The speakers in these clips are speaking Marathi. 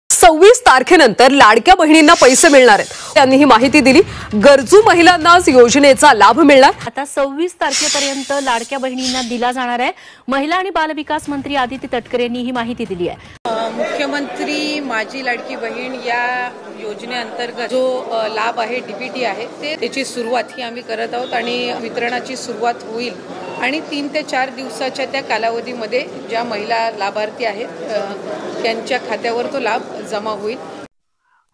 26 तारखेनंतर लाडक्या बहिणींना पैसे मिळणार आहेत। त्यांनी ही माहिती दिली। गरजू महिलांनाच योजनेचा लाभ मिळणार। आता 26 तारखेपर्यंत लाडक्या बहिणींना दिला जाणार आहे। महिला आणि बालविकास मंत्री आदिती तटकरे यांनी ही माहिती दिली आहे। मुख्यमंत्री माझी लाडकी बहीण या योजनेअंतर्गत जो लाभ आहे डीबीटी आहे त्याची सुरुवात ही आम्ही करत आहोत आणि वितरणाची सुरुवात होईल आणि 3 ते 4 दिवसाच्या त्या कालावधीमध्ये ज्या महिला लाभार्थी आहेत त्यांच्या खात्यावर तो लाभ जमा होईल।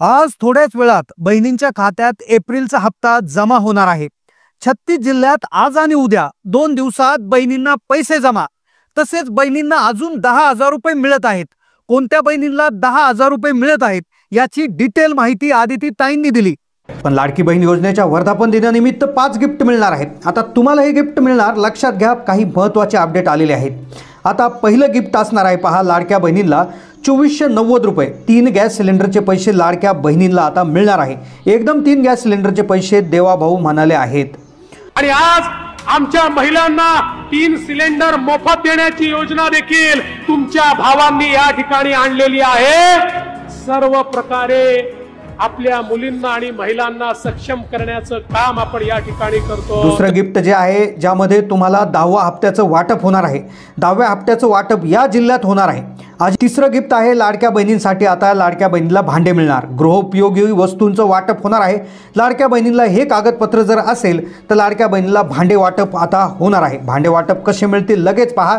आज थोड्याच वेळात बहिणींच्या खात्यात एप्रिलचा हप्ता जमा होणार आहे। 36 जिल्ह्यात आज आणि उद्या 2 दिवसात बहिणींना पैसे जमा। तसेच बहिणींना अजून 10,000 रुपये मिळत आहेत। कोणत्या बहिणींना 10,000 रुपये मिळत आहेत याची डिटेल माहिती आदिती ताईंनी दिली। पण लाडकी बहीण योजनेच्या वर्धापन दिनानिमित्त 5 गिफ्ट मिळणार आहेत। आता तुम्हाला हे गिफ्ट मिळणार, लक्षात घ्या, काही महत्त्वाचे अपडेट आलेले आहेत। आता पहिलं गिफ्ट असणार आहे पहा, लाडक्या बहिणींना 2490 रुपये 3 गॅस सिलेंडरचे पैसे लाडक्या बहिणींना आता मिळणार आहे। एकदम 3 गॅस सिलेंडरचे पैसे देवाभाऊ म्हणाले आहेत। आणि आज आमच्या महिलांना 3 सिलेंडर मोफत देण्याची योजना देखील तुमच्या भावांनी या ठिकाणी आणलेली आहे। सर्व प्रकारे आपल्या मुलींना आणि महिलांना सक्षम करण्याचं काम आपण या ठिकाणी करतो। दुसरं गिफ्ट जे आहे ज्यामध्ये तुम्हाला 10व्या हप्त्याचं वाटप होणार आहे। 10व्या हप्त्याचं वाटप या जिल्ह्यात होणार आहे। आज तिसरं गिफ्ट आहे लाडक्या बहिणींसाठी, आता लाडक्या बहिणीला भांडे मिळणार। गृहोपयोगी वस्तूंचं वाटप होणार आहे। लाडक्या बहिणीला हे कागदपत्र जर असेल तर लाडक्या बहिणीला भांडे वाटप आता होणार आहे। भांडे वाटप कसे मिळतील लगेच पहा।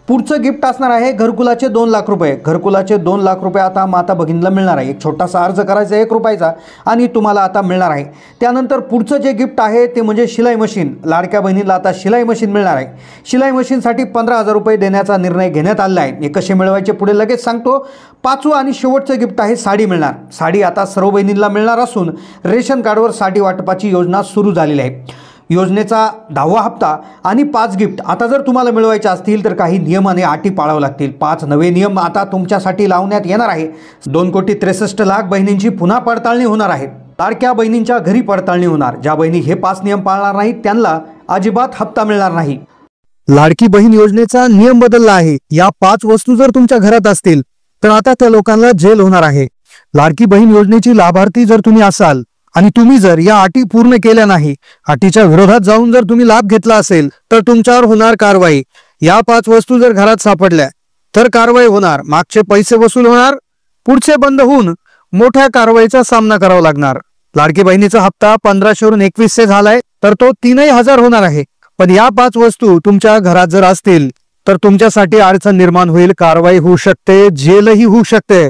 पुढचं गिफ्ट असणार आहे घरकुलाचे 2 लाख रुपये। घरकुलाचे 2 लाख रुपये आता माता भगिनीला मिळणार आहे। एक छोटासा अर्ज करायचा 1 रुपयाचा आणि तुम्हाला आता मिळणार आहे। त्यानंतर पुढचं जे गिफ्ट आहे ते म्हणजे शिलाई मशीन। लाडक्या बहिणीला आता शिलाई मशीन मिळणार आहे। शिलाई मशीनसाठी 15,000 रुपये देण्याचा निर्णय घेण्यात आला आहे। हे कसे मिळवायचे पुढे लगेच सांगतो। 5वं आणि शेवटचं गिफ्ट आहे साडी मिळणार। साडी आता सर्व बहिणींना मिळणार असून रेशन कार्डवर साडी वाटपाची योजना सुरू झालेली आहे। योजनेचा 10वा हप्ता आणि 5 गिफ्ट आता जर तुम्हाला मिळवायचे असतील तर काही नियम आणि अटी पाळावे लागतील। 5 नवे नियम आता तुमच्यासाठी लावण्यात येणार आहे। 2,63,00,000 बहिणींची पुन्हा पडताळणी होणार आहे। लाडक्या बहिणींच्या घरी पडताळणी होणार। ज्या बहिणी हे 5 नियम पाळणार नाहीत त्यांना अजिबात हप्ता मिळणार नाही। लाडकी बहीण योजनेचा नियम बदलला आहे। या 5 वस्तू जर तुमच्या घरात असतील तर आता त्या लोकांना जेल होणार आहे। लाडकी बहीण योजनेची लाभार्थी जर तुम्ही असाल आणि तुम्ही जर या अटी पूर्ण केल्या नाही, अटीच्या विरोधात जाऊन जर तुम्ही लाभ घेतला असेल तर तुमच्यावर होणार कारवाई। या 5 वस्तू जर घरात सापडल्या तर कारवाई होणार। मागचे पैसे वसूल होणार, पुढचे बंद होऊन मोठ्या कारवाईचा सामना करावा लागणार। लाडकी बहिणीचा हप्ता 1500 वरून 2100 झालाय तर तो 3000 होणार आहे। पण या 5 वस्तू तुमच्या घरात जर असतील तर तुमच्यासाठी अडचण निर्माण होईल, कारवाई होऊ शकते, जेलही होऊ शकते।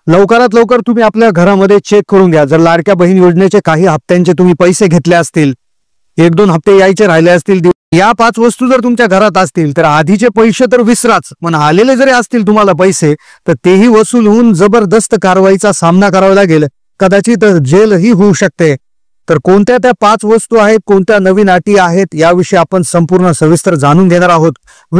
लवकरात लवकर तुम्ही आपल्या घरामध्ये चेक करून घ्या। जर लाडक्या बहीण योजनेचे काही हप्त्यांचे तुम्ही पैसे घेतले असतील, 1-2 हप्ते यायचे राहिले असतील, या 5 वस्तू जर तुमच्या घरात असतील तर आधीचे पैसे तर विसराच, पण आलेले जरी असतील तुम्हाला पैसे तर तेही वसूल होऊन जबरदस्त कारवाईचा सामना करावा लागेल, कदाचित जेलही होऊ शकते। तर कोणत्या त्या 5 वस्तू आहेत, कोणत्या नवीन अटी आहेत याविषयी आपण संपूर्ण सविस्तर जाणून घेणार आहोत।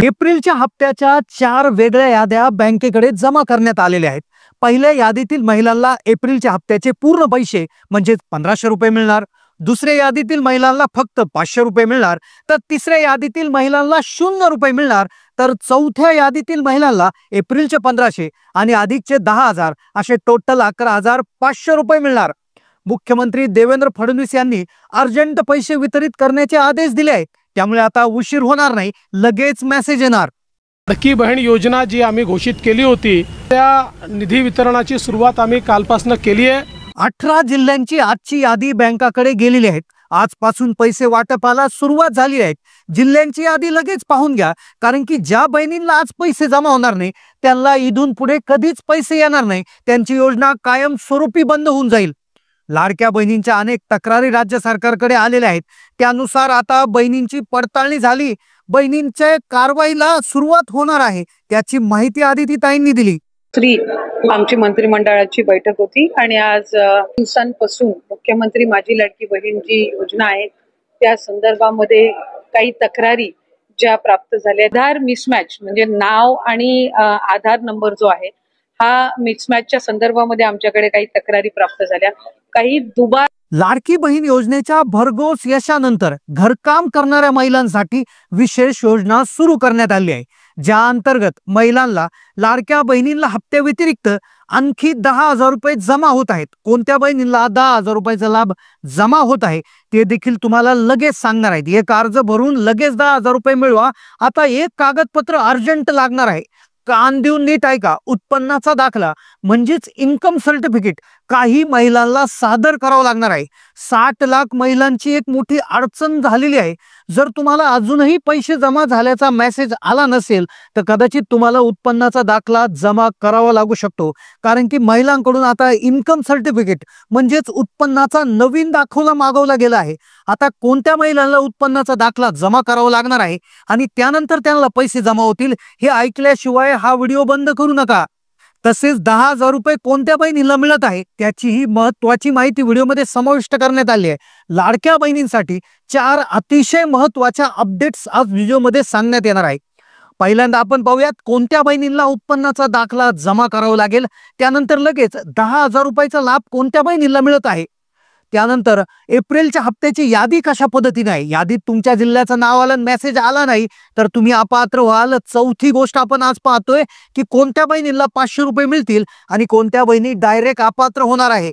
एप्रिलच्या हप्त्याच्या 4 वेगळ्या याद्या बँकेकडे जमा करण्यात आलेल्या आहेत। पहिल्या यादीतील महिलांना एप्रिलच्या हप्त्याचे पूर्ण पैसे म्हणजे 1500 रुपये मिळणार। दुसऱ्या यादीतील महिलांना फक्त 500 रुपये मिळणार, तर तिसऱ्या यादीतील महिलांना 0 रुपये मिळणार, तर चौथ्या यादीतील महिलांना एप्रिलचे 1500 आणि अधिकचे 10,000 असे टोटल 11,500 रुपये मिळणार। मुख्यमंत्री देवेंद्र फडणवीस यांनी अर्जंट पैसे वितरित करण्याचे आदेश दिले आहेत, त्यामुळे आता उशीर होणार नाही, लगेच मेसेज येणार। लाडकी बहीण योजना जी आम्ही घोषित केली होती त्या निधी वितरणाची सुरुवात आम्ही कालपासून केली आहे। 18 जिल्ह्यांची आजची यादी बँकाकडे गेलेली आहे। आजपासून पैसे वाटपाला सुरुवात झाली आहे। जिल्ह्यांची यादी लगेच पाहून घ्या, कारण की ज्या बहिणींना आज पैसे जमा होणार नाही त्यांना इथून पुढे कधीच पैसे येणार नाही, त्यांची योजना कायम स्वरूपी बंद होऊन जाईल। लाडक्या बहिणींच्या अनेक तक्रारी राज्य सरकारकडे आलेल्या आहेत, त्यानुसार आता बहिणींची पडताळणी झाली, बहिणींच्या कारवाईला सुरुवात होणार आहे, त्याची माहिती आदिती ताईंनी दिली। आमची मंत्रिमंडळाची बैठक होती आणि आज दिवसांपासून मुख्यमंत्री माझी लाडकी बहीण जी योजना आहे त्या संदर्भामध्ये काही तक्रारी ज्या प्राप्त झाल्या, आधार मिसमॅच म्हणजे नाव आणि आधार नंबर जो आहे हा मिसमॅचच्या संदर्भामध्ये आमच्याकडे काही तक्रारी प्राप्त झाल्या। काही दुबार लाडकी बहीण योजनेच्या भरघोस यशानंतर घरकाम करणाऱ्या महिलांसाठी विशेष योजना सुरू करण्यात आली आहे, ज्या अंतर्गत महिलांना लाडक्या बहिणींना हप्त्या व्यतिरिक्त आणखी 10,000 रुपये जमा होत आहेत. कोणत्या बहिणींना 10,000 रुपयाचा लाभ जमा होत आहे ते देखील तुम्हाला लगेच सांगणार आहेत. एक अर्ज भरून लगेच 10,000 रुपये मिळवा. आता एक कागदपत्र अर्जंट लागणार आहे. कान देऊन नीट ऐका. उत्पन्नाचा दाखला म्हणजेच इन्कम सर्टिफिकेट काही महिलांना सादर करावं लागणार आहे. 60 लाख महिलांची एक मोठी अडचण झालेली आहे. जर तुम्हाला अजूनही पैसे जमा झाल्याचा मेसेज आला नसेल तर कदाचित तुम्हाला उत्पन्नाचा दाखला जमा करावा लागू शकतो. कारण की महिलांकडून आता इन्कम सर्टिफिकेट म्हणजेच उत्पन्नाचा नवीन दाखला मागवला गेला आहे. आता कोणत्या महिलांना उत्पन्नाचा दाखला जमा करावा लागणार आहे आणि त्यानंतर त्यांना पैसे जमा होतील हे ऐकल्याशिवाय हा व्हिडिओ बंद करू नका. तसेच 10,000 रुपये कोणत्या बहिणीला मिळत आहे त्याचीही महत्वाची माहिती व्हिडिओमध्ये समाविष्ट करण्यात आली आहे. लाडक्या बहिणींसाठी 4 अतिशय महत्वाच्या अपडेट्स आज व्हिडिओमध्ये सांगण्यात येणार आहे. पहिल्यांदा आपण पाहूयात कोणत्या बहिणींना उत्पन्नाचा दाखला जमा करावा लागेल. त्यानंतर लगेच 10,000 रुपयाचा लाभ कोणत्या बहिणीला मिळत आहे. त्यानंतर एप्रिलच्या हप्त्याची यादी कशा पद्धतीने आहे. यादीत तुमच्या जिल्ह्याचं नाव आलं, मेसेज आला नाही तर तुम्ही अपात्र व्हाल. चौथी गोष्ट आपण आज पाहतोय की कोणत्या बहिणीला 500 रुपये मिळतील आणि कोणत्या बहिणी डायरेक्ट अपात्र होणार आहे.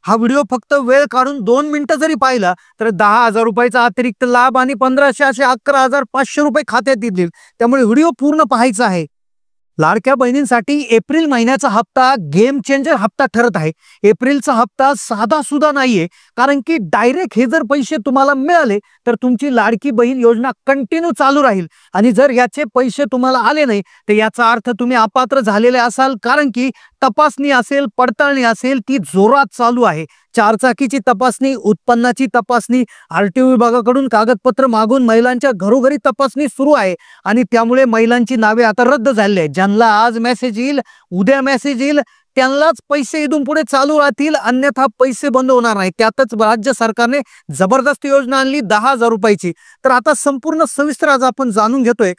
हा व्हिडिओ फक्त वेळ काढून 2 मिनिटं जरी पाहिला तर 10,000 रुपयाचा अतिरिक्त लाभ आणि 1500 असे 11,500 रुपये खात्यात येतील. त्यामुळे व्हिडिओ पूर्ण पाहायचा आहे. लाडक्या बहिणींसाठी एप्रिल महिन्याचा हप्ता गेम चेंजर हप्ता ठरत आहे. एप्रिलचा हप्ता साधा सुद्धा नाहीये. कारण की डायरेक्ट हे जर पैसे तुम्हाला मिळाले तर तुमची लाडकी बहीण योजना कंटिन्यू चालू राहील आणि जर याचे पैसे तुम्हाला आले नाही तर याचा अर्थ तुम्ही अपात्र झालेले असाल. कारण की तपासणी असेल, पडताळणी असेल ती जोरात चालू आहे. 4 चाकीची तपासणी, उत्पन्नाची तपासणी, आरटीओ विभागाकडून कागदपत्र मागून महिलांच्या घरोघरी तपासणी सुरू आहे आणि त्यामुळे महिलांची नावे आता रद्द झालेली आहेत. ज्यांना आज मेसेज येईल, उद्या मेसेज येईल त्यांनाच पैसे इथून पुढे चालू राहतील, अन्यथा पैसे बंद होणार नाही. त्यातच राज्य सरकारने जबरदस्त योजना आणली 10,000 रुपयाची. तर आता संपूर्ण सविस्तर आज आपण जाणून घेतोय.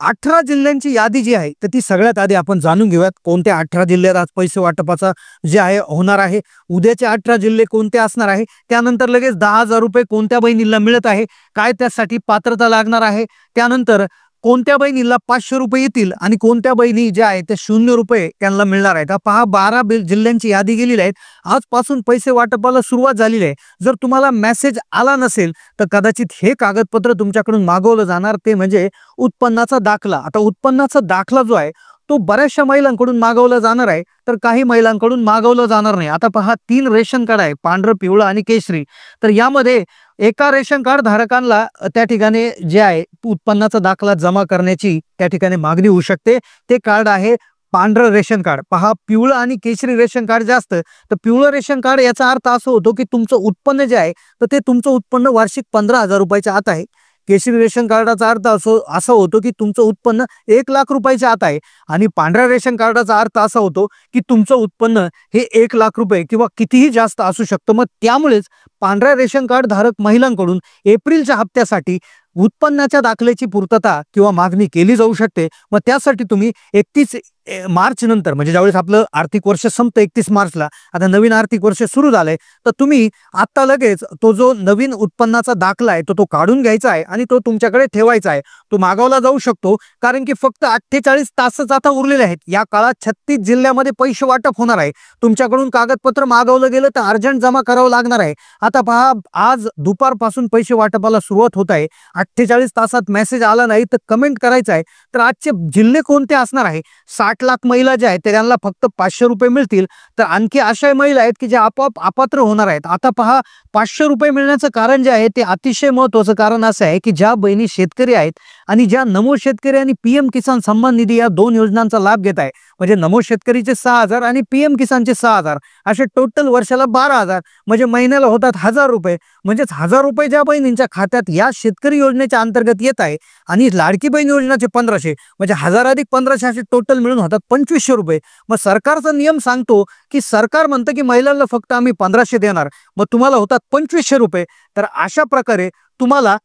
18 जिल्ह्यांची यादी जी आहे तर ती सगळ्यात आधी आपण जाणून घेऊयात. कोणत्या 18 जिल्ह्यात आज पैसे वाटपाचा जे आहे होणार आहे, उद्याचे 18 जिल्हे कोणते असणार आहे, त्यानंतर लगेच 10,000 रुपये कोणत्या बहिणीला मिळत आहे, काय त्यासाठी पात्रता लागणार आहे, त्यानंतर कोणत्या बहिणीला 500 रुपये येतील आणि कोणत्या बहिणी ज्या आहेत ते 0 रुपये त्यांना मिळणार आहेत. पहा 12 जिल्ह्यांची यादी गेलेली आहे. आजपासून पैसे वाटपाला सुरुवात झालेली आहे. जर तुम्हाला मेसेज आला नसेल तर कदाचित हे कागदपत्र तुमच्याकडून मागवलं जाणार, ते म्हणजे उत्पन्नाचा दाखला. आता उत्पन्नाचा दाखला जो आहे तो बऱ्याचशा महिलांकडून मागवला जाणार आहे तर काही महिलांकडून मागवलं जाणार नाही. आता पहा 3 रेशन कार्ड आहे, पांढरं, पिवळं आणि केशरी. तर यामध्ये एका रेशन कार्ड धारकांना त्या ठिकाणी जे आहे उत्पन्नाचा दाखला जमा करण्याची त्या ठिकाणी मागणी होऊ शकते. ते कार्ड आहे पांढरं रेशन कार्ड. पहा पिवळं आणि केशरी रेशन कार्ड जे असतं तर पिवळं रेशन कार्ड याचा अर्थ असा होतो की तुमचं उत्पन्न जे आहे तर ते तुमचं उत्पन्न वार्षिक 15,000 रुपयाच्या आत आहे. केशरी रेशन कार्डाचा अर्थ असा होतो की तुमचं उत्पन्न 1 लाख रुपयाच्या आत आहे आणि पांढऱ्या रेशन कार्डाचा अर्थ असा होतो की तुमचं उत्पन्न हे 1 लाख रुपये किंवा कितीही जास्त असू शकतं. मग त्यामुळेच पांढऱ्या रेशन कार्ड धारक महिलांकडून एप्रिलच्या हप्त्यासाठी उत्पन्नाच्या दाखल्याची पूर्तता किंवा मागणी केली जाऊ शकते. मग त्यासाठी तुम्ही 31 मार्च नंतर म्हणजे ज्यावेळेस आपलं आर्थिक वर्ष संपतं 31 मार्चला, आता नवीन आर्थिक वर्ष सुरू झालंय, तर तुम्ही आता लगेच तो जो नवीन उत्पन्नाचा दाखला आहे तो काढून घ्यायचा आहे आणि तो तुमच्याकडे ठेवायचा आहे. तो मागवला जाऊ शकतो कारण की फक्त 48 तासच आता उरलेले आहेत. या काळात 36 जिल्ह्यामध्ये पैसे वाटप होणार आहे. तुमच्याकडून कागदपत्र मागवलं गेलं तर अर्जंट जमा करावं लागणार आहे. आता पहा आज दुपारपासून पैसे वाटपाला सुरुवात होत आहे. 48 तासात मेसेज आला नाही तर कमेंट करायचं आहे. तर आजचे जिल्हे कोणते असणार आहे. 60 लाख महिला ज्या आहेत त्यांना फक्त 500 रुपये मिळतील. तर आणखी अशा महिला आहेत की ज्या आपोआप अपात्र होणार आहेत. आता पहा 500 रुपये मिळण्याचं कारण जे आहे ते अतिशय महत्त्वाचं कारण असं आहे की ज्या बहिणी शेतकरी आहेत आणि ज्या नमो शेतकरी आणि PM किसान सन्मान निधी या 2 योजनांचा लाभ घेत आहे, म्हणजे नमो शेतकरीचे 6,000 आणि PM किसानचे 6,000 असे टोटल वर्षाला 12,000 म्हणजे महिन्याला होतात 1,000 रुपये. म्हणजेच 1,000 रुपये ज्या बहिणींच्या खात्यात या शेतकरी योजनेच्या अंतर्गत येत आहे आणि लाडकी बहीण योजनेचे 1500 म्हणजे 1,000 अधिक 1500 असे टोटल मिळून होतात 2,500 रुपये. मग सरकारचा नियम सांगतो की सरकार म्हणतं की महिलांना फक्त आम्ही 1500 देणार, मग तुम्हाला होतात 2,500 रुपये. तर अशा प्रकारे तुम्हाला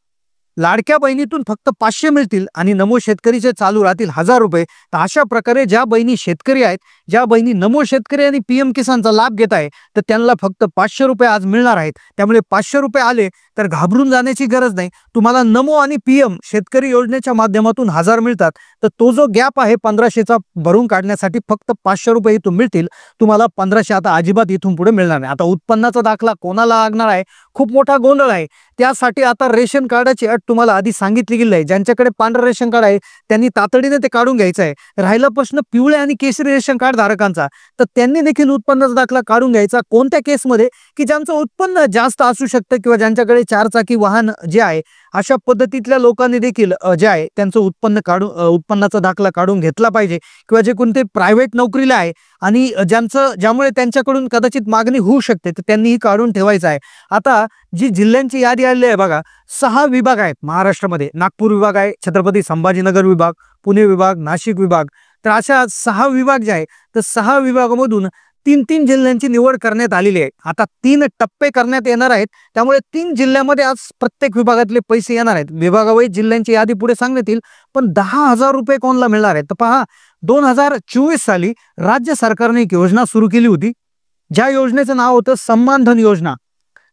लाडक्या बहिणीतून फक्त 500 मिळतील आणि नमो शेतकरीचे चालू राहतील 1,000 रुपये. तर अशा प्रकारे ज्या बहिणी शेतकरी आहेत, ज्या बहिणी नमो शेतकरी आणि PM किसानचा लाभ घेत आहे तर त्यांना फक्त 500 रुपये आज मिळणार आहेत. त्यामुळे 500 रुपये आले तर घाबरून जाण्याची गरज नाही. तुम्हाला नमो आणि PM शेतकरी योजनेच्या माध्यमातून 1000 मिळतात. तर तो जो गॅप आहे 1500चा भरून काढण्यासाठी फक्त 500 रुपये इथून मिळतील. तुम्हाला 1500 आता अजिबात इथून पुढे मिळणार नाही. आता उत्पन्नाचा दाखला कोणाला लागणार आहे, खूप मोठा गोंधळ आहे. त्यासाठी आता रेशन कार्डाची अट तुम्हाला आधी सांगितली गेली आहे. ज्यांच्याकडे पांढरं रेशन कार्ड आहे त्यांनी तातडीने ते काढून घ्यायचं आहे. राहिला प्रश्न पिवळे आणि केशरी रेशन कार्ड धारकांचा, तर त्यांनी देखील उत्पन्नाचा दाखला काढून घ्यायचा. कोणत्या केसमध्ये, की ज्यांचं उत्पन्न जास्त असू शकतं किंवा ज्यांच्याकडे 4 चाकी वाहन जे आहे अशा पद्धतीतल्या लोकांनी देखील जे आहे त्यांचं उत्पन्नाचा दाखला काढून घेतला पाहिजे. किंवा जे कोणते प्रायव्हेट नोकरीला आहे आणि ज्यामुळे त्यांच्याकडून कदाचित मागणी होऊ शकते, तर त्यांनीही काढून ठेवायचं आहे. आता जी जिल्ह्यांची यादी आलेली आहे बघा, 6 विभाग आहेत महाराष्ट्रामध्ये. नागपूर विभाग आहे, छत्रपती संभाजीनगर विभाग, पुणे विभाग, नाशिक विभाग. तर अशा 6 विभाग जे आहे तर 6 विभागामधून 3-3 जिल्ह्यांची निवड करण्यात आलेली आहे. आता 3 टप्पे करण्यात येणार आहेत. त्यामुळे 3 जिल्ह्यामध्ये आज प्रत्येक विभागातले पैसे येणार आहेत. विभागावाईज जिल्ह्यांची यादी पुढे सांगण्यात येईल. पण 10,000 रुपये कोणाला मिळणार आहेत तर पहा, 2024 साली राज्य सरकारने एक योजना सुरू केली होती, ज्या योजनेचं नाव होतं सम्मान धन योजना.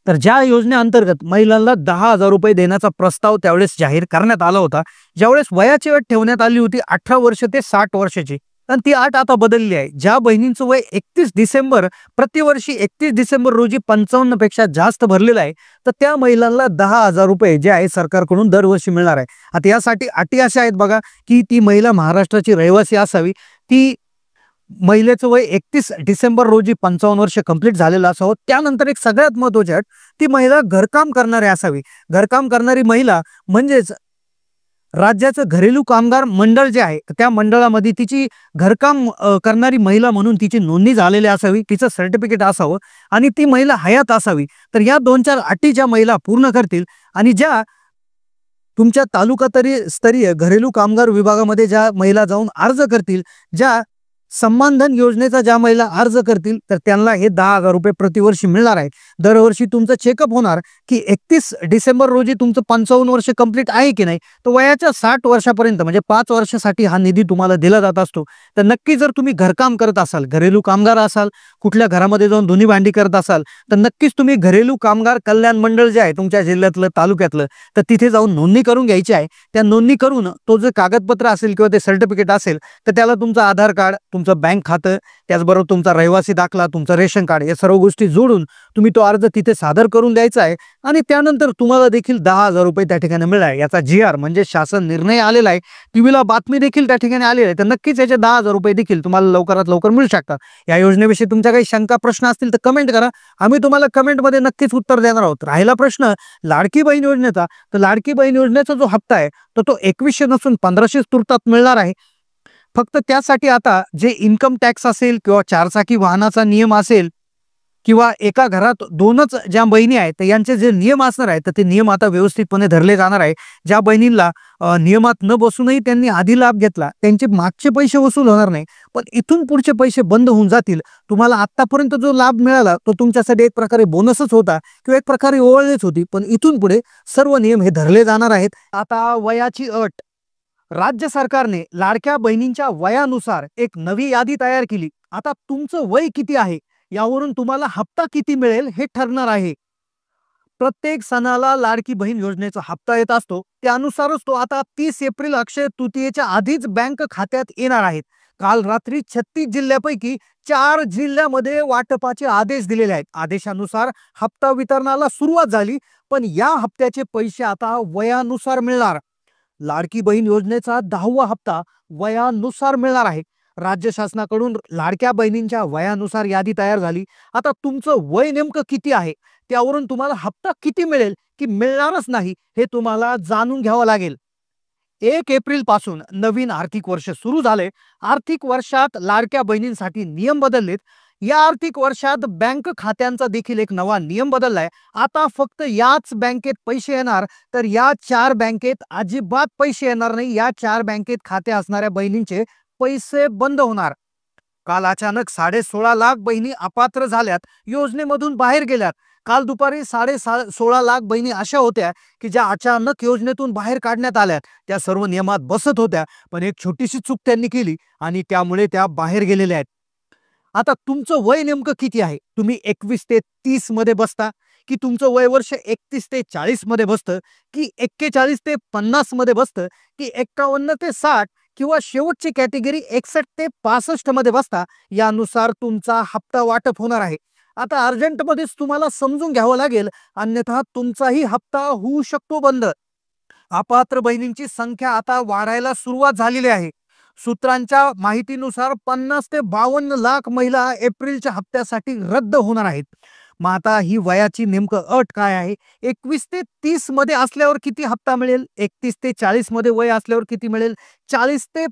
तर ज्या योजनेअंतर्गत महिलांना 10,000 रुपये देण्याचा प्रस्ताव त्यावेळेस जाहीर करण्यात आला होता. ज्यावेळेस वयाची अट ठेवण्यात आली होती 18 वर्ष ते 60 वर्षाची, आणि ती अट आता बदलली आहे. ज्या बहिणींचं वय 31 डिसेंबर प्रतिवर्षी 31 डिसेंबर रोजी 55 पेक्षा जास्त भरलेलं आहे, तर त्या महिलांना 10,000 रुपये जे आहे सरकारकडून दरवर्षी मिळणार आहे. आता यासाठी अटी अशा आहेत बघा, की ती महिला महाराष्ट्राची रहिवासी असावी, ती महिलेचं वय 31 डिसेंबर रोजी 55 वर्ष कंप्लीट झालेलं असावं. त्यानंतर एक सगळ्यात महत्त्वाची अट, ती महिला घरकाम करणारी असावी. घरकाम करणारी महिला म्हणजेच राज्याचं घरेलू कामगार मंडळ जे आहे त्या मंडळामध्ये तिची घरकाम करणारी महिला म्हणून तिची नोंदणी झालेली असावी, तिचं सर्टिफिकेट असावं आणि ती महिला हयात असावी. तर या 2-4 अटी ज्या महिला पूर्ण करतील आणि ज्या तुमच्या तालुकास्तरीय घरेलू कामगार विभागामध्ये ज्या महिला जाऊन अर्ज करतील, ज्या सम्मान धन योजनेचा ज्या महिला अर्ज करतील, तर त्यांना हे 10,000 रुपये प्रतिवर्षी मिळणार आहे. दरवर्षी तुमचं चेकअप होणार की 31 डिसेंबर रोजी तुमचं 55 वर्ष कंप्लीट आहे की नाही. तर वयाच्या 60 वर्षापर्यंत म्हणजे 5 वर्षासाठी हा निधी तुम्हाला दिला जात असतो. तर नक्की जर तुम्ही घरकाम करत असाल, घरेलू कामगार असाल, कुठल्या घरामध्ये जाऊन धुनी भांडी करत असाल, तर नक्कीच तुम्ही घरेलू कामगार कल्याण मंडळ जे आहे तुमच्या जिल्ह्यातलं तालुक्यातलं, तर तिथे जाऊन नोंदणी करून घ्यायची आहे. त्या नोंदणी करून तो जे कागदपत्र असेल किंवा ते सर्टिफिकेट असेल, तर त्याला तुमचं आधार कार्ड, तुमचं बँक खातं, त्याचबरोबर तुमचा रहिवासी दाखला, तुमचं रेशन कार्ड, या सर्व गोष्टी जोडून तुम्ही तो अर्ज तिथे सादर करून द्यायचा आहे. आणि त्यानंतर तुम्हाला देखील 10,000 रुपये त्या ठिकाणी मिळणार. याचा GR म्हणजे शासन निर्णय आलेला आहे, टीव्हीला बातमी देखील त्या ठिकाणी आलेली आहे. तर नक्कीच याचे 10,000 रुपये देखील तुम्हाला लवकरात लवकर मिळू शकतात. या योजनेविषयी तुमच्या काही शंका प्रश्न असतील तर कमेंट करा, आम्ही तुम्हाला कमेंटमध्ये नक्कीच उत्तर देणार आहोत. राहिला प्रश्न लाडकी बहीण योजनेचा, तर लाडकी बहीण योजनेचा जो हप्ता आहे तो 2100 नसून 1500 तुर्तात मिळणार आहे. फक्त त्यासाठी आता जे इन्कम टॅक्स असेल किंवा 4 चाकी वाहनाचा नियम असेल किंवा एका घरात 2च ज्या बहिणी आहेत तर यांचे जे नियम असणार आहेत तर ते नियम आता व्यवस्थितपणे धरले जाणार आहे. ज्या बहिणींना नियमात न बसूनही त्यांनी आधी लाभ घेतला त्यांचे मागचे पैसे वसूल होणार नाही, पण इथून पुढचे पैसे बंद होऊन जातील. तुम्हाला आतापर्यंत जो लाभ मिळाला तो तुमच्यासाठी एक प्रकारे बोनसच होता किंवा एक प्रकारे ओवाळणीच होती, पण इथून पुढे सर्व नियम हे धरले जाणार आहेत. आता वयाची अट, राज्य सरकारने लाडक्या बहिणींच्या वयानुसार एक नवी यादी तयार केली. आता तुमचं वय किती आहे यावरून तुम्हाला हप्ता किती मिळेल हे ठरणार आहे. प्रत्येक सणाला लाडकी बहीण योजनेचा हप्ता येत असतो, त्यानुसारच तो आता 30 एप्रिल अक्षय तृतीयेच्या आधीच बँक खात्यात येणार आहेत. काल रात्री 36 जिल्ह्यापैकी 4 जिल्ह्यामध्ये वाटपाचे आदेश दिलेले आहेत. आदेशानुसार हप्ता वितरणाला सुरुवात झाली, पण या हप्त्याचे पैसे आता वयानुसार मिळणार. लाडकी बहीण योजनेचा 10वा हप्ता वयानुसार मिळणार आहे. राज्य शासनाकडून लाडक्या बहिणींच्या वयानुसार यादी तयार झाली. आता तुमचं वय नेमकं किती आहे त्यावरून तुम्हाला हप्ता किती मिळेल की मिळणारच नाही हे तुम्हाला जाणून घ्यावं लागेल. 1 एप्रिल पासून नवीन आर्थिक वर्ष सुरू झाले. आर्थिक वर्षात लाडक्या बहिणींसाठी नियम बदललेत. या आर्थिक वर्षात बँक खात्यांचा देखील एक नवा नियम बदललाय. आता फक्त याच बँकेत पैसे येणार, तर या 4 बँकेत अजिबात पैसे येणार नाही. या 4 बँकेत खाते असणाऱ्या बहिणींचे पैसे बंद होणार. काल अचानक 16.5 लाख बहिणी अपात्र झाल्यात, योजनेमधून बाहेर गेल्यात. काल दुपारी 16.5 लाख बहिणी अशा होत्या की ज्या अचानक योजनेतून बाहेर काढण्यात आल्यात. त्या सर्व नियमात बसत होत्या, पण एक छोटीशी चूक त्यांनी केली आणि त्यामुळे त्या बाहेर गेलेल्या आहेत. आता तुमचं वय नेमकं किती आहे? तुम्ही 21 ते 30 मध्ये बसता की तुमचं वय वर्ष 31 ते 40 मध्ये बसतं, की 41 ते 50 मध्ये बसतं, की 51 ते 60 किंवा शेवटची कॅटेगरी 61 ते 65 मध्ये बसता, यानुसार तुमचा हप्ता वाटप होणार आहे. आता अर्जंटमध्येच तुम्हाला समजून घ्यावं लागेल, अन्यथा तुमचाही हप्ता होऊ शकतो बंद. अपात्र बहिणींची संख्या आता वाढायला सुरुवात झालेली आहे. सूत्रांच्या माहितीनुसार 50 ते 52 लाख महिला एप्रिलच्या हप्त्यासाठी रद्द होणार आहेत. मग आता ही वयाची नेमकं अट काय आहे? 21 ते 30 मध्ये असल्यावर किती हप्ता मिळेल? 31 ते 40 मध्ये वय असल्यावर किती मिळेल? 40 ते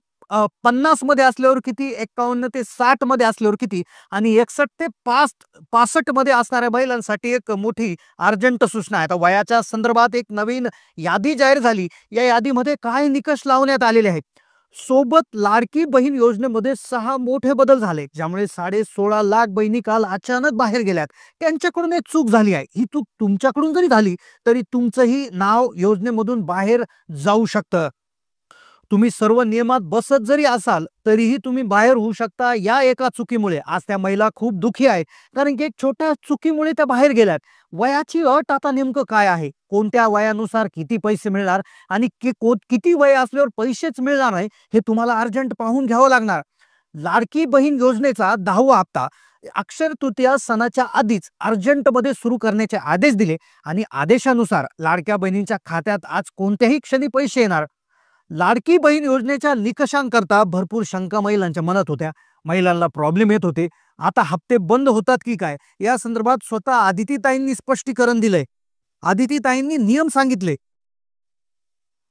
50 मध्ये असल्यावर किती? 51 ते 60 मध्ये असल्यावर किती? आणि 61 ते 65 मध्ये असणाऱ्या महिलांसाठी एक मोठी अर्जंट सूचना आहे. आता वयाच्या संदर्भात एक नवीन यादी जाहीर झाली. या यादीमध्ये काय निकष लावण्यात आलेले आहेत? सोबत लाडकी बहीण योजनेमध्ये 6 मोठे बदल झाले, ज्यामुळे 16.5 लाख बहिणी काल अचानक बाहेर गेल्यात. त्यांच्याकडून एक चूक झाली आहे. ही चूक तुमच्याकडून जरी झाली तरी तुमचंही नाव योजनेमधून बाहेर जाऊ शकतं. तुम्ही सर्व नियमात बसत जरी असाल तरीही तुम्ही बाहेर होऊ शकता या एका चुकीमुळे. आज त्या महिला खूप दुःखी आहेत, कारण की एक छोट्या चुकीमुळे त्या बाहेर गेल्यात. वयाची अट आता नेमकं काय आहे? कोणत्या वयानुसार किती पैसे मिळणार आणि किती वय असल्यावर पैसेच मिळणार नाही, हे तुम्हाला अर्जंट पाहून घ्यावं लागणार. लाडकी बहीण योजनेचा 10वा हप्ता अक्षर तृतीया सणाच्या आधीच अर्जंटमध्ये सुरू करण्याचे आदेश दिले आणि आदेशानुसार लाडक्या बहिणींच्या खात्यात आज कोणत्याही क्षणी पैसे येणार. लाडकी बहीण योजनेच्या निकषांकरता भरपूर शंका महिलांच्या मनात होत्या. महिलांना प्रॉब्लेम येत होते. आता हप्ते बंद होतात की काय, या संदर्भात स्वतः आदितीताईंनी स्पष्टीकरण दिलंय. आदितीताईंनी नियम सांगितले.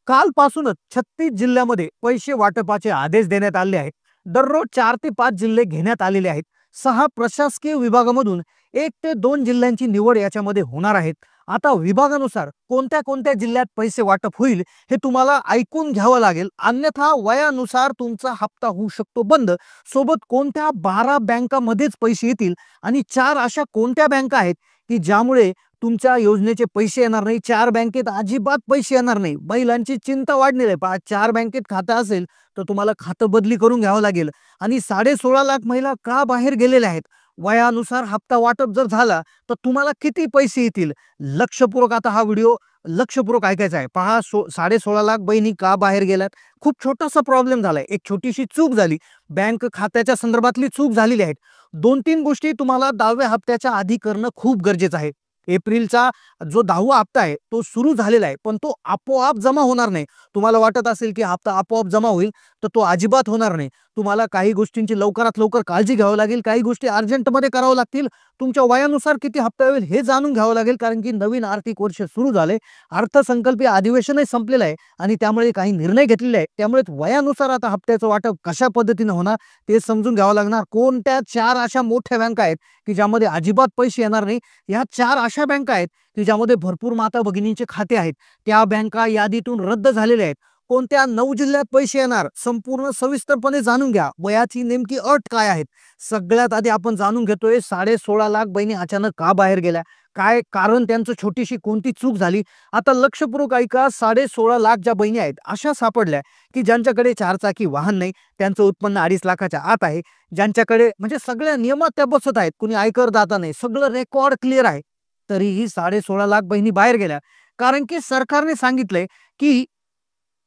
कालपासूनच 36 जिल्ह्यामध्ये पैसे वाटपाचे आदेश देण्यात आले आहेत. दररोज 4 ते 5 जिल्हे घेण्यात आलेले आहेत. 6 प्रशासकीय विभागामधून 1 ते 2 जिल्ह्यांची निवड याच्यामध्ये होणार आहेत. आता विभागानुसार कोणत्या कोणत्या जिल्ह्यात पैसे वाटप होईल हे तुम्हाला ऐकून घ्यावं लागेल, अन्यथा वयानुसार तुमचा हप्ता होऊ शकतो बंद. सोबत कोणत्या 12 बँकामध्येच पैसे येतील आणि 4 अशा कोणत्या बँका आहेत की ज्यामुळे तुमच्या योजनेचे पैसे येणार नाही. 4 बँकेत अजिबात पैसे येणार नाही. महिलांची चिंता वाढलेली आहे. 4 बँकेत खातं असेल तर तुम्हाला खातं बदली करून घ्यावं लागेल. आणि 16.5 लाख महिला का बाहेर गेलेल्या आहेत? वयानुसार हप्ता वाटप जर झाला तर तुम्हाला किती पैसे येतील? लक्षपूर्वक आता हा व्हिडिओ लक्षपूर्वक ऐकायचा आहे. पहा, 16.5 लाख बहिणी का बाहेर गेल्यात? खूप छोटासा प्रॉब्लेम झालाय. एक छोटीशी चूक झाली, बँक खात्याच्या संदर्भातली चूक झालेली आहे. 2-3 गोष्टी तुम्हाला 10व्या हप्त्याच्या आधी करणं खूप गरजेचं आहे. एप्रिलचा जो 10वा हप्ता आहे तो सुरू झालेला आहे, पण तो आपोआप जमा होणार नाही. तुम्हाला वाटत असेल की हप्ता आपोआप जमा होईल, तर तो अजिबात होणार नाही. तुम्हाला काही गोष्टींची लवकरात लवकर काळजी घ्यावी लागेल. काही गोष्टी अर्जंटमध्ये करावं लागतील. तुमच्या वयानुसार किती हप्ता होईल हे जाणून घ्यावं लागेल, कारण की नवीन आर्थिक वर्ष सुरू झाले, अर्थसंकल्पीय अधिवेशनही संपलेलं आहे आणि त्यामुळे काही निर्णय घेतलेले आहेत. त्यामुळे वयानुसार आता हप्त्याचं वाटप कशा पद्धतीने होणार ते समजून घ्यावं लागणार. कोणत्या 4 अशा मोठ्या बँका आहेत की ज्यामध्ये अजिबात पैसे येणार नाही? ह्या 4 अशा बँका आहेत की ज्यामध्ये भरपूर माता भगिनींचे खाते आहेत. त्या बँका यादीतून रद्द झालेल्या आहेत. कोणत्या 9 जिल्ह्यात पैसे येणार संपूर्ण सविस्तरपणे जाणून घ्या. वयाची नेमकी अट काय आहेत सगळ्यात आधी आपण जाणून घेतोय. 16.5 लाख बहिणी अचानक का बाहेर गेल्या? काय कारण? त्यांचं छोटीशी कोणती चूक झाली? आता लक्षपूर्वक ऐका. 16.5 लाख ज्या बहिणी आहेत अशा सापडल्या की ज्यांच्याकडे 4 चाकी वाहन नाही, त्यांचं उत्पन्न 2.5 लाखाच्या आत आहे, ज्यांच्याकडे म्हणजे सगळ्या नियमात त्या बसत आहेत, कुणी आयकर दाता नाही, सगळं रेकॉर्ड क्लिअर आहे, तरीही 16.5 लाख बहिणी बाहेर गेल्या. कारण की सरकारने सांगितलंय की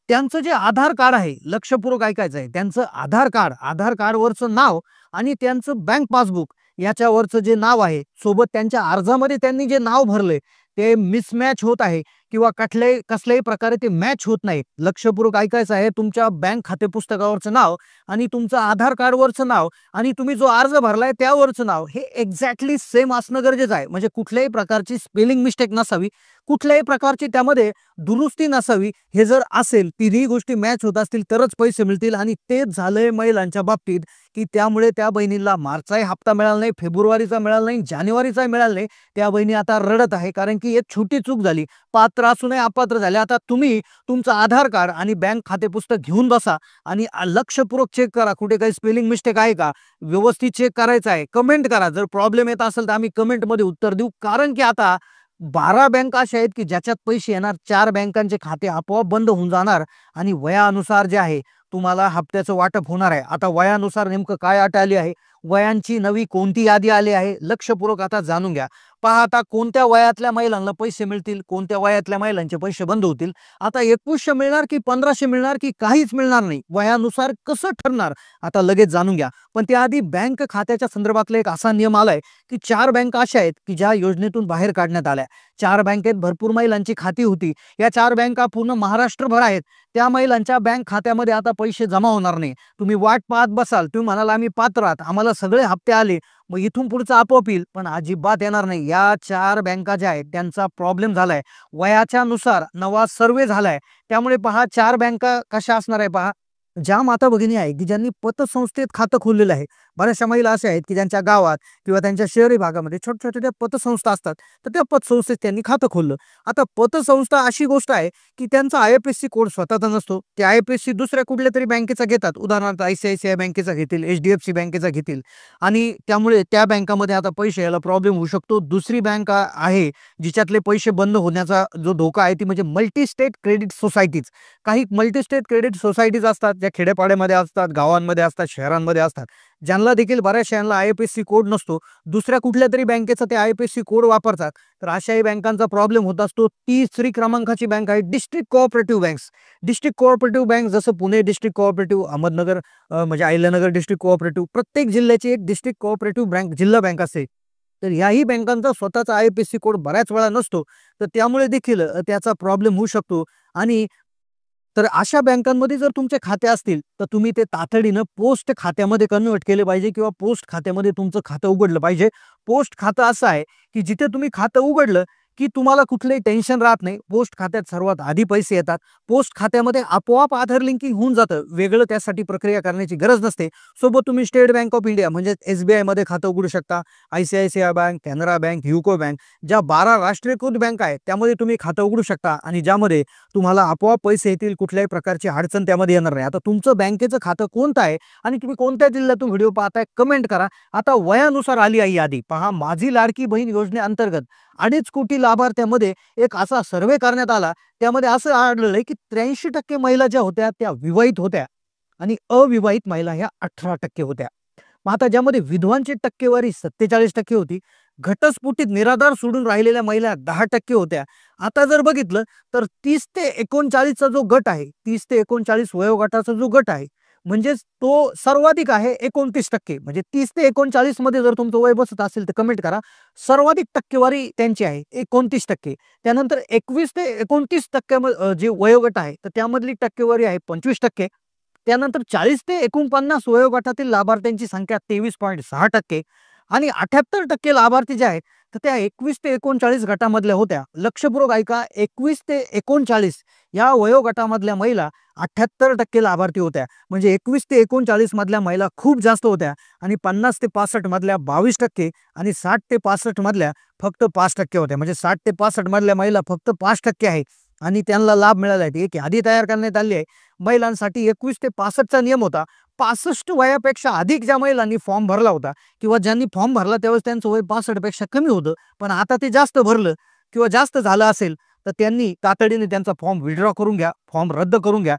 त्यांचं जे आधार कार्ड आहे, लक्षपूर्वक ऐकायचं आहे, त्यांचं आधार कार्डवरचं नाव आणि त्यांचं बँक पासबुक याच्यावरचं जे नाव आहे, सोबत त्यांच्या अर्जामध्ये त्यांनी जे नाव भरले ते मिसमॅच होत आहे किंवा कसल्याही प्रकारे ते मॅच होत नाही. लक्षपूर्वक ऐकायचं आहे. तुमच्या बँक खाते पुस्तकावरचं नाव आणि तुमचं आधार कार्डवरचं नाव आणि तुम्ही जो अर्ज भरलाय त्यावरचं नाव हे एक्झॅक्टली सेम असणं गरजेचं आहे. म्हणजे कुठल्याही प्रकारची स्पेलिंग मिस्टेक नसावी, कुठल्याही प्रकारची त्यामध्ये दुरुस्ती नसावी. हे जर असेल, तिन्ही गोष्टी मॅच होत असतील तरच पैसे मिळतील. आणि तेच झालंय महिलांच्या बाबतीत की त्यामुळे त्या बहिणीला मार्चचाही हप्ता मिळाला नाही, फेब्रुवारीचा मिळाला नाही, जानेवारीचाही मिळाला नाही. त्या बहिणी आता रडत आहे, कारण की एक छोटी चूक झाली. पात्र असूनही अपात्र झाले. आता तुम्ही तुमचं आधार कार्ड आणि बँक खाते पुस्तक घेऊन बसा आणि लक्षपूर्वक चेक करा, कुठे काही स्पेलिंग मिस्टेक आहे का, व्यवस्थित चेक करायचं आहे. कमेंट करा. जर प्रॉब्लेम येत असेल तर आम्ही कमेंटमध्ये उत्तर देऊ. कारण की आता 12 बँका अशा आहेत की ज्याच्यात पैसे येणार. 4 बँकांचे खाते आपोआप बंद होऊन जाणार आणि वयानुसार जे आहे तुम्हाला हप्त्याचं वाटप होणार आहे. आता वयानुसार नेमकं काय अट आली आहे, वयांची नवी कोणती यादी आली आहे, लक्षपूर्वक आता जाणून घ्या. पहा आता कोणत्या वयातल्या महिलांना पैसे मिळतील, कोणत्या वयातल्या महिलांचे पैसे बंद होतील. आता 2100 मिळणार की 1500 मिळणार की काहीच मिळणार नाही, वयानुसार कसं ठरणार आता लगेच जाणून घ्या. पण त्याआधी बँक खात्याच्या संदर्भातला एक असा नियम आलाय की 4 बँका अशा आहेत की ज्या योजनेतून बाहेर काढण्यात आल्या. 4 बँकेत भरपूर महिलांची खाती होती. या 4 बँका पूर्ण महाराष्ट्रभर आहेत. त्या महिलांच्या बँक खात्यामध्ये आता पैसे जमा होणार नाही. तुम्ही वाट पाहत बसाल, तुम्ही म्हणाल आम्ही पात्र आहात, आम्हाला सगळे हप्ते आले, मग इथून पुढचं आपोआप येईल, पण अजिबात येणार नाही. या 4 बँका ज्या आहेत त्यांचा प्रॉब्लेम झालाय, वयाच्या नुसार नवा सर्वे झालाय. त्यामुळे पहा 4 बँका कशा असणार आहे. पहा ज्या माता भगिनी आहे की ज्यांनी पतसंस्थेत खातं खोललेलं आहे, बऱ्याचशा महिला अशा आहेत की ज्यांच्या गावात किंवा त्यांच्या शहरी भागामध्ये छोट्या छोट्या पतसंस्था असतात, तर त्या पतसंस्थेत त्यांनी खातं खोललं. आता पतसंस्था अशी गोष्ट आहे की त्यांचा IFSC कोड स्वतःचा नसतो. ते IFSC दुसऱ्या कुठल्या तरी बँकेचा घेतात, उदाहरणार्थ ICICI बँकेचा घेतील, HDFC बँकेचा घेतील, आणि त्यामुळे त्या बँकामध्ये आता पैसे यायला प्रॉब्लेम होऊ शकतो. दुसरी बँक आहे जिच्यातले पैसे बंद होण्याचा जो धोका आहे ती म्हणजे मल्टी स्टेट क्रेडिट सोसायटीज. काही मल्टी स्टेट क्रेडिट सोसायटीज असतात ज्या खेडेपाड्यामध्ये असतात, गावांमध्ये असतात, शहरांमध्ये असतात, ज्यांना देखील बऱ्याचशा IFSC कोड नसतो. दुसऱ्या कुठल्या तरी बँकेचा ते IFSC कोड वापरतात. तर अशाही बँकांचा प्रॉब्लेम होत असतो. 3 क्रमांकाची बँक आहे district cooperative banks. District cooperative bank जसं पुणे डिस्ट्रिक्ट कोऑपरेटिव्ह, अहमदनगर म्हणजे अहिल्यानगर डिस्ट्रिक्ट कोऑपरेटिव्ह, प्रत्येक जिल्ह्याची एक डिस्ट्रिक्ट कोऑपरेटिव्ह बँक जिल्हा बँक असते. तर याही बँकांचा स्वतःचा IFSC कोड बऱ्याच वेळा नसतो, तर त्यामुळे देखील त्याचा प्रॉब्लेम होऊ शकतो. आणि तर अशा बँकांमध्ये जर तुमचे खाते असतील तर तुम्ही ते तातडीनं पोस्ट खात्यामध्ये कन्वर्ट केले पाहिजे किंवा पोस्ट खात्यामध्ये तुमचं खातं उघडलं पाहिजे. पोस्ट खातं असं आहे की जिथे तुम्ही खातं उघडलं की तुम्हाला कुठलंही टेन्शन राहत नाही. पोस्ट खात्यात सर्वात आधी पैसे येतात. पोस्ट खात्यामध्ये आपोआप आधार लिंकिंग होऊन जातं, वेगळं त्यासाठी प्रक्रिया करण्याची गरज नसते. सोबत तुम्ही स्टेट बँक ऑफ इंडिया म्हणजे SBI मध्ये खातं उघडू शकता, ICICI bank, Canara bank, UCO bank, ज्या 12 राष्ट्रीयकृत बँक आहेत त्यामध्ये तुम्ही खातं उघडू शकता आणि ज्यामध्ये तुम्हाला आपोआप पैसे येतील, कुठल्याही प्रकारची अडचण त्यामध्ये येणार नाही. आता तुमचं बँकेचं खातं कोणतं आहे आणि तुम्ही कोणत्या जिल्ह्यातून व्हिडिओ पाहताय कमेंट करा. आता वयानुसार आली आहे यादी. पहा माझी लाडकी बहीण योजनेअंतर्गत 2.5 कोटी लाभार्थ्यामध्ये एक असा सर्वे करण्यात आला. त्यामध्ये असं आढळलंय की 83% महिला ज्या होत्या त्या विवाहित होत्या आणि अविवाहित महिला ह्या 18% होत्या. मग आता ज्यामध्ये विधवांची टक्केवारी 47% होती. घटस्फोटित निराधार सोडून राहिलेल्या महिला 10% होत्या. आता जर बघितलं तर 30 ते 39चा जो गट आहे, 30 ते 39 वयोगटाचा जो गट आहे, म्हणजेच तो सर्वाधिक आहे 29%. म्हणजे 30 ते 39 मध्ये जर तुमचं वय बसत असेल तर कमेंट करा. सर्वाधिक टक्केवारी त्यांची आहे 29%. त्यानंतर 21 ते 29% जे वयोगट आहे तर त्यामधली टक्केवारी आहे 25%. त्यानंतर 40 ते 49 वयोगटातील लाभार्थ्यांची संख्या 23.6% आणि 78% लाभार्थी जे आहेत तर त्या 21 ते 39 गटामधल्या होत्या. लक्षपूर्वक ऐका, 21 ते 39 या वयोगटामधल्या महिला 78% लाभार्थी होत्या. म्हणजे 21 ते 39 मधल्या महिला खूप जास्त होत्या आणि 50 ते 65 मधल्या 22% आणि 60 ते 65 मधल्या फक्त 5% होत्या. म्हणजे 60 ते 65 मधल्या महिला फक्त 5% आहेत आणि त्यांना लाभ मिळाला आहे. एक यादी तयार करण्यात आली आहे. महिलांसाठी 21 ते 65चा नियम होता. 65 वयापेक्षा अधिक ज्या महिलांनी फॉर्म भरला होता किंवा ज्यांनी फॉर्म भरला त्यावेळेस त्यांचं वय 65 पेक्षा कमी होतं, पण आता ते जास्त भरलं किंवा जास्त झालं असेल तर त्यांनी तातडीने त्यांचा फॉर्म विड्रॉ करून घ्या, फॉर्म रद्द करून घ्या.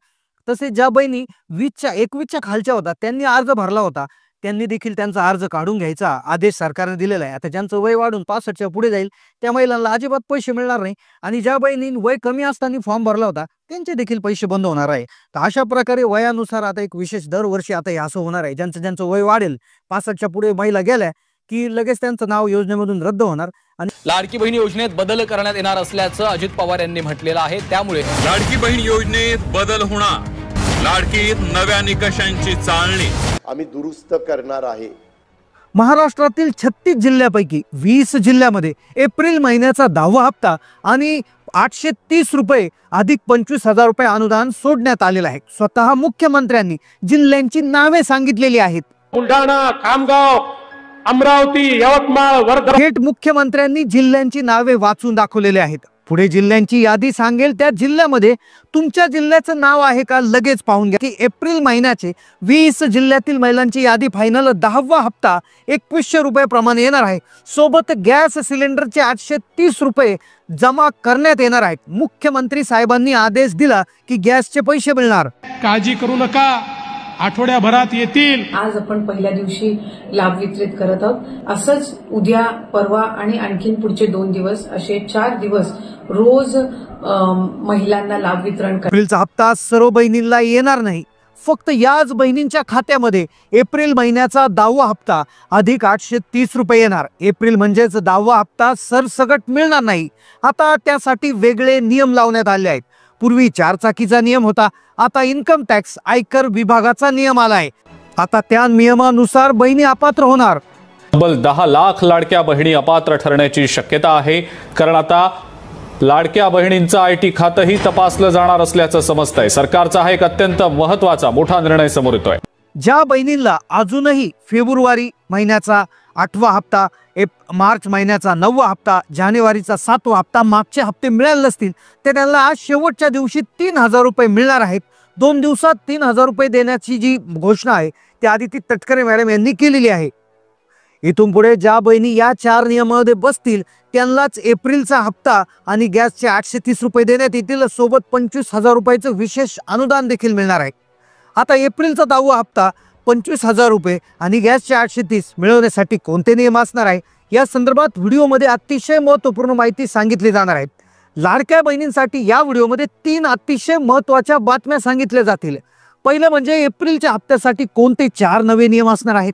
तसेच ज्या बहिणी 21च्या खालच्या होता त्यांनी अर्ज भरला होता, त्यांनी देखील त्यांचा अर्ज काढून घ्यायचा आदेश सरकारने दिलेला आहे. आता ज्यांचं वय वाढून 65च्या पुढे जाईल त्या महिलांना अजिबात पैसे मिळणार नाही आणि ज्या बहिणींनी वय कमी असताना फॉर्म भरला होता त्यांचे देखील पैसे बंद होणार आहे. तर अशा प्रकारे वयानुसार आता एक विशेष दरवर्षी आता हे असं होणार आहे. ज्यांचं वय वाढेल 65च्या पुढे महिला गेल्या की लगेच त्यांचं नाव योजनेमधून रद्द होणार. आणि लाडकी बहीण योजनेत बदल करण्यात येणार असल्याचं अजित पवार यांनी म्हटलेलं आहे. त्यामुळे लाडकी बहीण योजनेत बदल होणार, लाडकीत नव्या निकषांची चाळणी आम्ही दुरुस्त करणार आहे. महाराष्ट्रातील 36 जिल्ह्यापैकी 20 जिल्ह्यामध्ये एप्रिल महिन्याचा 10वा हप्ता आणि 830 रुपये अधिक 25,000 रुपये अनुदान सोडण्यात आलेलं आहे. स्वतः मुख्यमंत्र्यांनी जिल्ह्यांची नावे सांगितलेली आहेत. बुलढाणा, खामगाव, अमरावती, यवतमाळ, वर्धा. थेट मुख्यमंत्र्यांनी जिल्ह्यांची नावे वाचून दाखवलेले आहेत. पुढे जिल्ह्यांची यादी सांगेल त्या जिल्ह्यामध्ये तुमच्या जिल्ह्याचं नाव आहे का लगेच पाहून घ्या की एप्रिल महिन्याचे 20 जिल्ह्यातील महिलांची यादी फायनल 10वा हप्ता 2100 रुपये प्रमाणे येणार आहे. सोबत गॅस सिलेंडरचे 830 रुपये जमा करण्यात येणार आहेत. मुख्यमंत्री साहेबांनी आदेश दिला की गॅसचे पैसे मिळणार. काळजी करू नका, आठवड्याभरात येतील. आज आपण पहिल्या दिवशी लाभ वितरित करत आहोत. असंच उद्या, परवा आणि आणखीन पुढचे 2 दिवस असे 4 दिवस रोज महिलांना लाभ वितरण एप्रिलचा हप्ता सर्व बहिणींना येणार नाही. फक्त याच बहिणींच्या खात्यामध्ये एप्रिल महिन्याचा 10वा हप्ता अधिक 830 रुपये येणार. एप्रिल म्हणजेच 10वा हप्ता सरसकट मिळणार नाही. आता त्यासाठी वेगळे नियम लावण्यात आले आहेत. पूर्वी 4 चाकीचा नियम होता, आता इन्कम टॅक्स आयकर विभागाचा नियम आलाय. आता त्या नियमानुसार बहिणी अपात्र होणार. तब्बल 10 लाख लाडक्या बहिणी अपात्र ठरण्याची शक्यता आहे. कारण आता लाडक्या बहिणींचं IT खातंही तपासलं जाणार असल्याचं समजतंय. सरकारचा हा एक अत्यंत महत्त्वाचा मोठा निर्णय समोर येतोय. ज्या बहिणींना अजूनही फेब्रुवारी महिन्याचा 8वा हप्ता, मार्च महिन्याचा 9वा हप्ता, जानेवारीचा 7वा हप्ता, मागचे हप्ते मिळाले नसतील तर त्यांना आज शेवटच्या दिवशी 3000 रुपये मिळणार आहेत. 2 दिवसात 3000 रुपये देण्याची जी घोषणा आहे ती आदिती तटकरे मॅडम यांनी केलेली आहे. इथून पुढे ज्या बहिणी या 4 नियमामध्ये बसतील त्यांनाच एप्रिलचा हप्ता आणि गॅसचे 830 रुपये देण्यात येतील. सोबत 25,000 रुपयाचं विशेष अनुदान देखील मिळणार आहे. आता एप्रिलचा 10वा हप्ता 25,000 रुपये आणि गॅसचे 830 मिळवण्यासाठी कोणते नियम असणार आहे या संदर्भात व्हिडिओमध्ये अतिशय महत्त्वपूर्ण माहिती सांगितली जाणार आहे. लाडक्या बहिणींसाठी या व्हिडिओमध्ये 3 अतिशय महत्त्वाच्या बातम्या सांगितल्या जातील. पहिलं म्हणजे एप्रिलच्या हप्त्यासाठी कोणते 4 नवे नियम असणार आहेत,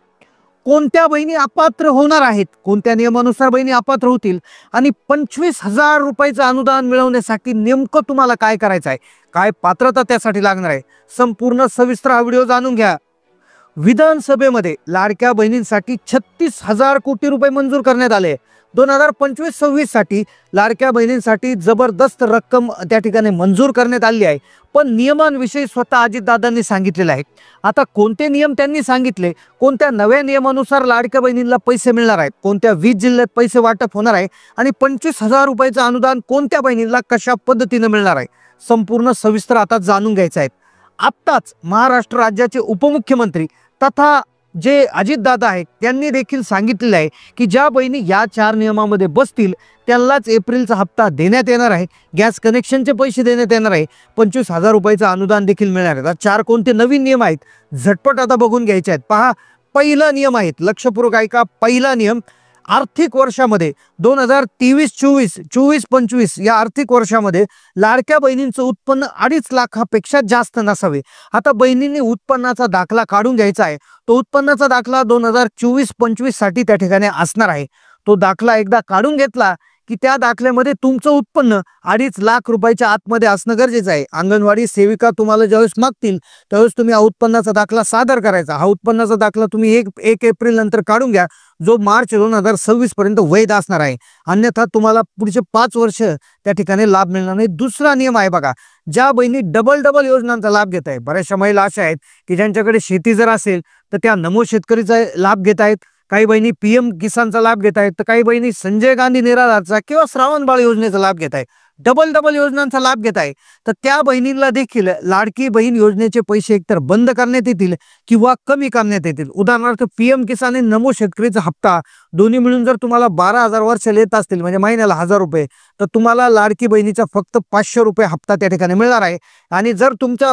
कोणत्या बहिणी अपात्र होणार आहेत, कोणत्या नियमानुसार बहिणी अपात्र होतील आणि 25,000 रुपयाचं अनुदान मिळवण्यासाठी नेमकं तुम्हाला काय करायचं आहे, काय पात्रता त्यासाठी लागणार आहे, संपूर्ण सविस्तर हा व्हिडिओ जाणून घ्या. विधानसभेमध्ये लाडक्या बहिणींसाठी 36,000 कोटी रुपये मंजूर करण्यात आले. 2025-26 साठी लाडक्या बहिणींसाठी जबरदस्त रक्कम त्या ठिकाणी मंजूर करण्यात आली आहे. पण नियमांविषयी स्वतः अजितदादांनी सांगितलेलं आहे. आता कोणते नियम त्यांनी सांगितले, कोणत्या नव्या नियमानुसार लाडक्या बहिणींना पैसे मिळणार आहेत, कोणत्या 20 जिल्ह्यात पैसे वाटप होणार आहे आणि 25,000 रुपयाचं अनुदान कोणत्या बहिणींना कशा पद्धतीने मिळणार आहे, संपूर्ण सविस्तर आता जाणून घ्यायचं आहे. आत्ताच महाराष्ट्र राज्याचे उपमुख्यमंत्री तथा जे अजितदादा आहेत त्यांनी देखील सांगितलेलं आहे की ज्या बहिणी या 4 नियमामध्ये बसतील त्यांनाच एप्रिलचा हप्ता देण्यात येणार आहे, गॅस कनेक्शनचे पैसे देण्यात येणार आहे, 25,000 रुपयाचं अनुदान देखील मिळणार आहे. 4 कोणते नवीन नियम आहेत झटपट आता बघून घ्यायचे आहेत. पहा, पहिला नियम आहे, लक्षपूर्वक ऐका. पहिला नियम, आर्थिक वर्षामध्ये 2023-24, 24-25 या आर्थिक वर्षामध्ये लाडक्या बहिणींचं उत्पन्न 2.5 लाखापेक्षा जास्त नसावे. आता बहिणींनी उत्पन्नाचा दाखला काढून घ्यायचा आहे. तो उत्पन्नाचा दाखला 2024-25 साठी त्या ठिकाणी असणार आहे. तो दाखला एकदा काढून घेतला की त्या दाखल्यामध्ये तुमचं उत्पन्न 2.5 लाख रुपयाच्या आतमध्ये असणं गरजेचं आहे. अंगणवाडी सेविका तुम्हाला ज्यावेळेस मागतील त्यावेळेस तुम्ही हा उत्पन्नाचा दाखला सादर करायचा. हा उत्पन्नाचा दाखला तुम्ही 1 एप्रिल नंतर काढून घ्या, जो मार्च 2026 पर्यंत वैध असणार आहे. अन्यथा तुम्हाला पुढचे 5 वर्ष त्या ठिकाणी लाभ मिळणार नाही. दुसरा नियम आहे बघा, ज्या बहिणी डबल योजनांचा लाभ घेत आहे. बऱ्याचशा महिला अशा आहेत की ज्यांच्याकडे शेती जर असेल तर त्या नमो शेतकरीचा लाभ घेत आहेत, काही बहिणी PM किसानचा लाभ घेत आहेत, तर काही बहिणी संजय गांधी निराधारचा किंवा श्रावण बाळ योजनेचा लाभ घेत आहे. डबल योजनांचा लाभ घेत आहे तर त्या बहिणींना देखील लाडकी बहीण योजनेचे पैसे एकतर बंद करण्यात येतील किंवा कमी करण्यात येतील. उदाहरणार्थ PM किसान आणि नमो शेतकरीचा हप्ता दोन्ही मिळून जर तुम्हाला 12,000 वर्षाला येत असतील म्हणजे महिन्याला 1000 रुपये, तर तुम्हाला लाडकी बहिणीचा फक्त 500 रुपये हप्ता त्या ठिकाणी मिळणार आहे. आणि जर तुमचा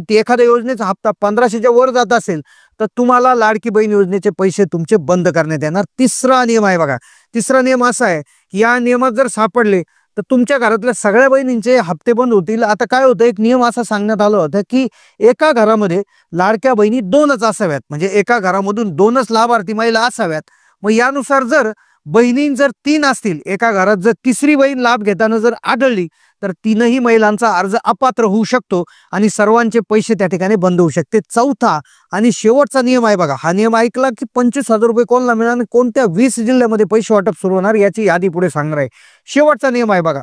एखाद्या योजनेचा हप्ता 1500च्या वर जात असेल तर तुम्हाला लाडकी बहीण योजनेचे पैसे तुमचे बंद करण्यात येणार. तिसरा नियम आहे बघा. तिसरा नियम असा आहे की या नियमात जर सापडले तर तुमच्या घरातल्या सगळ्या बहिणींचे हप्ते बंद होतील. आता काय होतं, एक नियम असा सांगण्यात आला होता की एका घरामध्ये लाडक्या बहिणी 2च असाव्यात, म्हणजे एका घरामधून 2च लाभार्थी महिला असाव्यात. मग यानुसार जर बहिणी जर 3 असतील, एका घरात जर तिसरी बहीण लाभ घेताना जर आढळली तर 3ही महिलांचा अर्ज अपात्र होऊ शकतो आणि सर्वांचे पैसे त्या ठिकाणी बंद होऊ शकते. चौथा आणि शेवटचा नियम आहे बघा. हा नियम ऐकला की 25,000 रुपये कोणाला मिळणार आणि कोणत्या 20 जिल्ह्यामध्ये पैसे वाटप सुरू होणार याची यादी पुढे सांगणार आहे. शेवटचा नियम आहे बघा,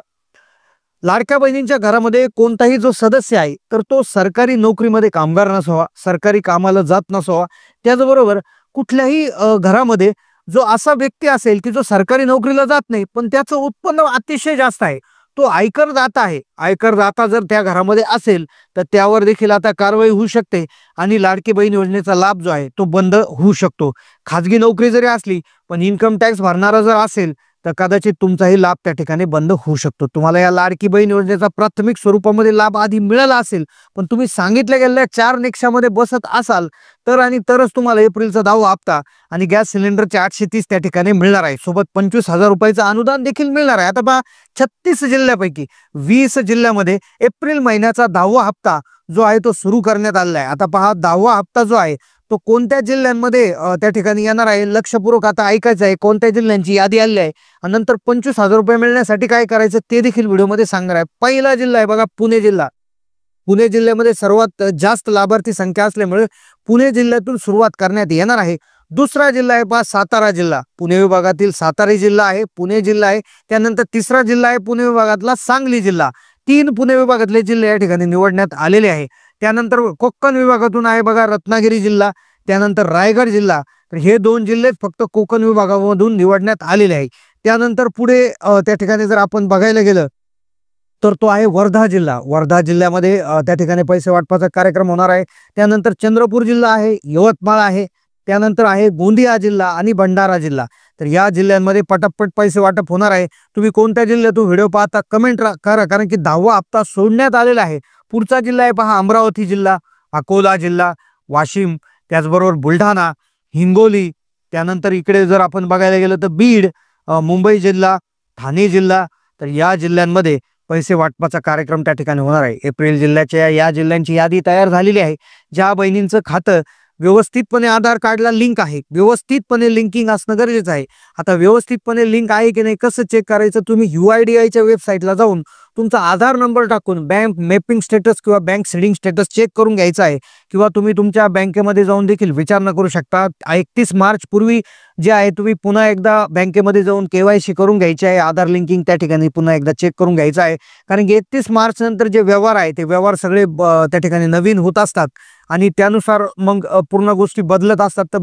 लाडक्या बहिणींच्या घरामध्ये कोणताही जो सदस्य आहे तर तो सरकारी नोकरीमध्ये कामगार नसावा, सरकारी कामाला जात नसावा. त्याचबरोबर कुठल्याही घरामध्ये जो असा व्यक्ती असेल की जो सरकारी नोकरीला जात नाही पण त्याचं उत्पन्न अतिशय जास्त आहे, तो आयकरदाता आहे. आयकरदाता जर त्या घरामध्ये असेल तर त्यावर देखील आता कारवाई होऊ शकते आणि लाडकी बहीण योजनेचा लाभ जो आहे तो बंद होऊ शकतो. खाजगी नोकरी जरी असली पण इन्कम टॅक्स भरणारा जर असेल तर कदाचित तुमचाही लाभ त्या ठिकाणी बंद होऊ शकतो. तुम्हाला या लाडकी बहीण योजनेचा प्राथमिक स्वरूपामध्ये लाभ आधी मिळाला असेल, पण तुम्ही सांगितल्या गेलेल्या 4 निकषामध्ये बसत असाल तरच तुम्हाला एप्रिलचा 10वा हप्ता आणि गॅस सिलेंडरचे 830 त्या ठिकाणी मिळणार आहे. सोबत 25,000 रुपयाचं अनुदान देखील मिळणार आहे. आता पहा, 36 जिल्ह्यापैकी 20 जिल्ह्यामध्ये एप्रिल महिन्याचा 10वा हप्ता जो आहे तो सुरू करण्यात आलेला आहे. आता पहा, 10वा हप्ता जो आहे तो कोणत्या जिल्ह्यांमध्ये त्या ठिकाणी येणार आहे, लक्षपूर्वक आता ऐकायचं आहे. कोणत्या जिल्ह्यांची यादी आली आहे आणि नंतर 25,000 रुपये मिळण्यासाठी काय करायचं ते देखील व्हिडिओमध्ये सांगणार आहे. पहिला जिल्हा आहे बघा, पुणे जिल्हा. पुणे जिल्ह्यामध्ये सर्वात जास्त लाभार्थी संख्या असल्यामुळे पुणे जिल्ह्यातून सुरुवात करण्यात येणार आहे. दुसरा जिल्हा आहे पहा, सातारा जिल्हा. पुणे विभागातील सातारा जिल्हा आहे, पुणे जिल्हा आहे. त्यानंतर तिसरा जिल्हा आहे पुणे विभागातला सांगली जिल्हा. 3 पुणे विभागातले जिल्हे या ठिकाणी निवडण्यात आलेले आहे. त्यानंतर कोकण विभागातून आहे बघा, रत्नागिरी जिल्हा. त्यानंतर रायगड जिल्हा. तर हे 2 जिल्हे फक्त कोकण विभागामधून निवडण्यात आलेले आहे. त्यानंतर पुढे त्या ठिकाणी जर आपण बघायला गेलं तर तो आहे वर्धा जिल्हा. वर्धा जिल्ह्यामध्ये त्या ठिकाणी पैसे वाटपाचा कार्यक्रम होणार आहे. त्यानंतर चंद्रपूर जिल्हा आहे, यवतमाळ आहे, त्यानंतर आहे गोंदिया जिल्हा आणि भंडारा जिल्हा. तर या जिल्ह्यांमध्ये पटापट पैसे वाटप होणार आहे. तुम्ही कोणत्या जिल्ह्यातून व्हिडिओ पाहता कमेंट करा, कारण की 10वा हप्ता सोडण्यात आलेला आहे. पुढचा जिल्हा आहे पहा, अमरावती जिल्हा, अकोला जिल्हा, वाशिम, त्याचबरोबर बुलढाणा, हिंगोली. त्यानंतर इकडे जर आपण बघायला गेलं तर बीड, मुंबई जिल्हा, ठाणे जिल्हा. तर या जिल्ह्यांमध्ये पैसे वाटपाचा कार्यक्रम त्या ठिकाणी होणार आहे. एप्रिल जिल्ह्याच्या या जिल्ह्यांची यादी तयार झालेली आहे. ज्या बहिणींचं खातं व्यवस्थितपणे आधार कार्डला लिंक आहे, व्यवस्थितपणे लिंकिंग असणं गरजेचं आहे. आता व्यवस्थितपणे लिंक आहे की नाही कसं चेक करायचं, तुम्ही UIDAIच्या वेबसाईटला जाऊन तुमचा आधार नंबर टाकून बँक मॅपिंग स्टेटस किंवा बँक सीडिंग स्टेटस चेक करून घ्यायचा आहे. किंवा तुम्ही तुमच्या बँकेमध्ये जाऊन देखील विचारणा करू शकता. 31 मार्च पूर्वी जे आहे तुम्ही पुन्हा एकदा बँकेमध्ये जाऊन KYC करून घ्यायचे आहे. आधार लिंकिंग त्या ठिकाणी पुन्हा एकदा चेक करून घ्यायचं आहे, कारण की 31 मार्च नंतर जे व्यवहार आहे ते व्यवहार सगळे त्या ठिकाणी नवीन होत असतात आणि त्यानुसार मग पूर्ण गोष्टी बदलत असतात. तर